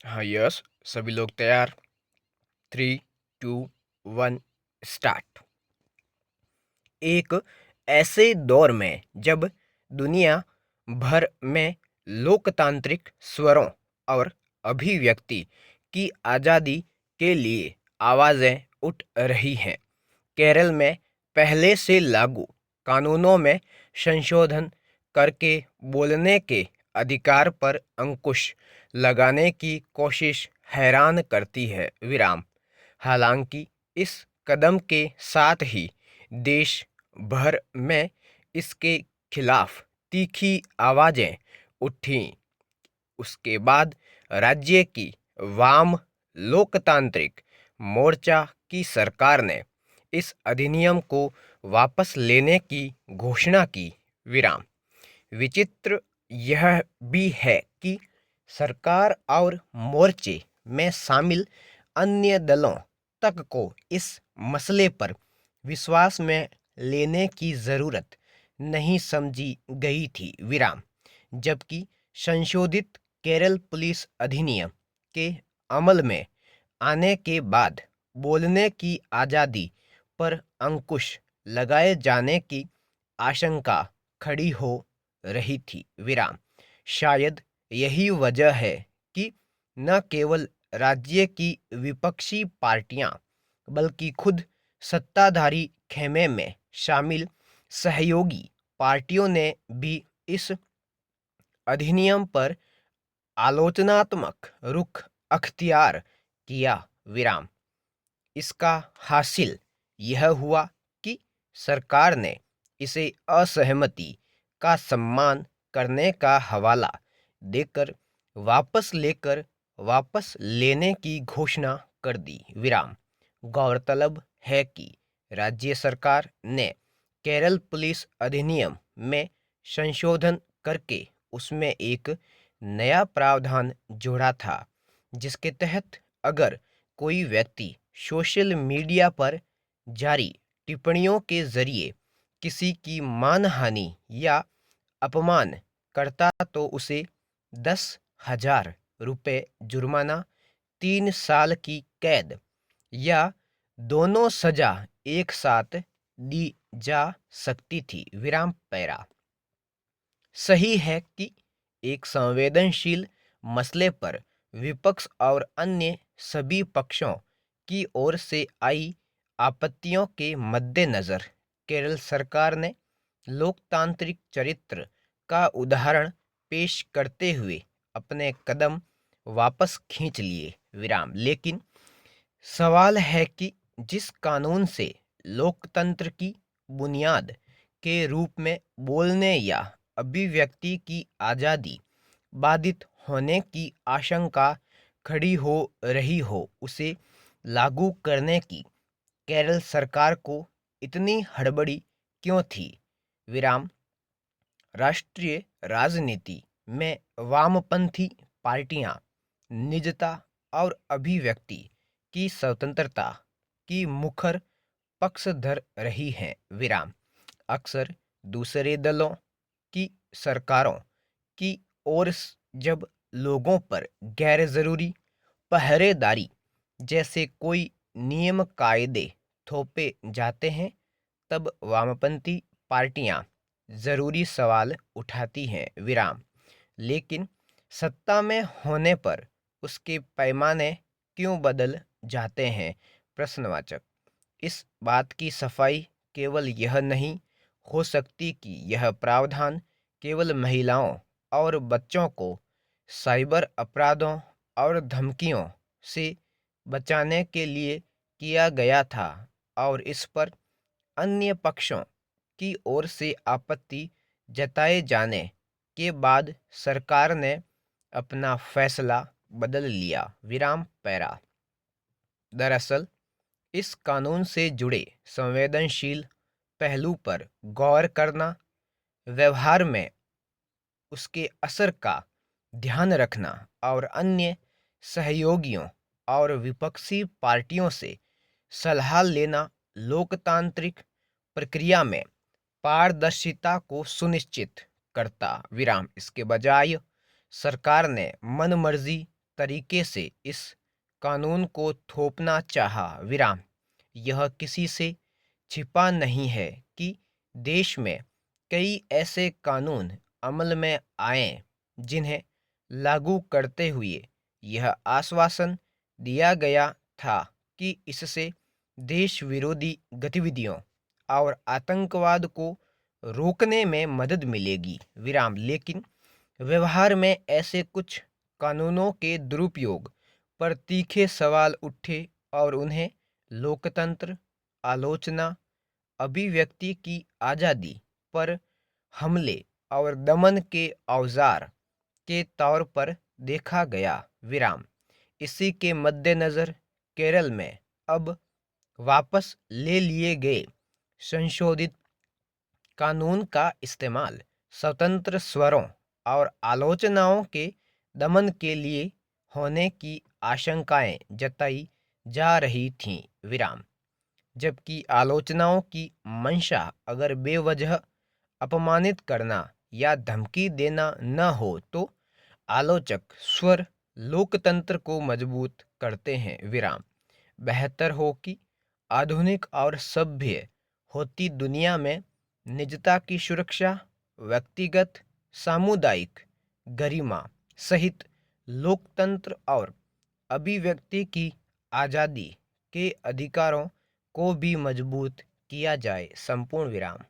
हाँ यस, सभी लोग तैयार। 3, 2, 1 स्टार्ट। एक ऐसे दौर में जब दुनिया भर में लोकतांत्रिक स्वरों और अभिव्यक्ति की आज़ादी के लिए आवाज़ें उठ रही हैं, केरल में पहले से लागू कानूनों में संशोधन करके बोलने के अधिकार पर अंकुश लगाने की कोशिश हैरान करती है। हालांकि इस कदम के साथ ही देश भर में इसके खिलाफ तीखी आवाज़ें उठीं। उसके बाद राज्य की वाम लोकतांत्रिक मोर्चा की सरकार ने इस अधिनियम को वापस लेने की घोषणा की। विराम विचित्र यह भी है कि सरकार और मोर्चे में शामिल अन्य दलों तक को इस मसले पर विश्वास में लेने की ज़रूरत नहीं समझी गई थी। जबकि संशोधित केरल पुलिस अधिनियम के अमल में आने के बाद बोलने की आज़ादी पर अंकुश लगाए जाने की आशंका खड़ी हो रही थी। शायद यही वजह है कि न केवल राज्य की विपक्षी पार्टियां बल्कि खुद सत्ताधारी खेमे में शामिल सहयोगी पार्टियों ने भी इस अधिनियम पर आलोचनात्मक रुख अख्तियार किया। विराम इसका हासिल यह हुआ कि सरकार ने इसे असहमति का सम्मान करने का हवाला देकर वापस लेने की घोषणा कर दी। गौरतलब है कि राज्य सरकार ने केरल पुलिस अधिनियम में संशोधन करके उसमें एक नया प्रावधान जोड़ा था, जिसके तहत अगर कोई व्यक्ति सोशल मीडिया पर जारी टिप्पणियों के जरिए किसी की मानहानि या अपमान करता तो उसे 10,000 रुपये जुर्माना, 3 साल की कैद या दोनों सजा एक साथ दी जा सकती थी। पैरा सही है कि एक संवेदनशील मसले पर विपक्ष और अन्य सभी पक्षों की ओर से आई आपत्तियों के मद्देनज़र केरल सरकार ने लोकतांत्रिक चरित्र का उदाहरण पेश करते हुए अपने कदम वापस खींच लिए। लेकिन सवाल है कि जिस कानून से लोकतंत्र की बुनियाद के रूप में बोलने या अभिव्यक्ति की आज़ादी बाधित होने की आशंका खड़ी हो रही हो, उसे लागू करने की केरल सरकार को इतनी हड़बड़ी क्यों थी? विराम राष्ट्रीय राजनीति में वामपंथी पार्टियां निजता और अभिव्यक्ति की स्वतंत्रता की मुखर पक्षधर रही हैं। अक्सर दूसरे दलों की सरकारों की ओर जब लोगों पर गैर ज़रूरी पहरेदारी जैसे कोई नियम कायदे थोपे जाते हैं, तब वामपंथी पार्टियां ज़रूरी सवाल उठाती हैं। लेकिन सत्ता में होने पर उसके पैमाने क्यों बदल जाते हैं? प्रश्नवाचक। इस बात की सफाई केवल यह नहीं हो सकती कि यह प्रावधान केवल महिलाओं और बच्चों को साइबर अपराधों और धमकियों से बचाने के लिए किया गया था, और इस पर अन्य पक्षों की ओर से आपत्ति जताए जाने के बाद सरकार ने अपना फैसला बदल लिया। पैरा दरअसल इस कानून से जुड़े संवेदनशील पहलू पर गौर करना, व्यवहार में उसके असर का ध्यान रखना और अन्य सहयोगियों और विपक्षी पार्टियों से सलाह लेना लोकतांत्रिक प्रक्रिया में पारदर्शिता को सुनिश्चित करता। इसके बजाय सरकार ने मनमर्जी तरीके से इस कानून को थोपना चाहा विराम। यह किसी से छिपा नहीं है कि देश में कई ऐसे कानून अमल में आए जिन्हें लागू करते हुए यह आश्वासन दिया गया था कि इससे देश विरोधी गतिविधियों और आतंकवाद को रोकने में मदद मिलेगी विराम। लेकिन व्यवहार में ऐसे कुछ कानूनों के दुरुपयोग पर तीखे सवाल उठे और उन्हें लोकतंत्र, आलोचना, अभिव्यक्ति की आज़ादी पर हमले और दमन के औजार के तौर पर देखा गया विराम। इसी के मद्देनज़र केरल में अब वापस ले लिए गए संशोधित कानून का इस्तेमाल स्वतंत्र स्वरों और आलोचनाओं के दमन के लिए होने की आशंकाएं जताई जा रही थीं विराम। जबकि आलोचनाओं की मंशा अगर बेवजह अपमानित करना या धमकी देना न हो तो आलोचक स्वर लोकतंत्र को मजबूत करते हैं विराम। बेहतर हो कि आधुनिक और सभ्य होती दुनिया में निजता की सुरक्षा, व्यक्तिगत सामुदायिक गरिमा सहित लोकतंत्र और अभिव्यक्ति की आज़ादी के अधिकारों को भी मजबूत किया जाए। संपूर्ण विराम।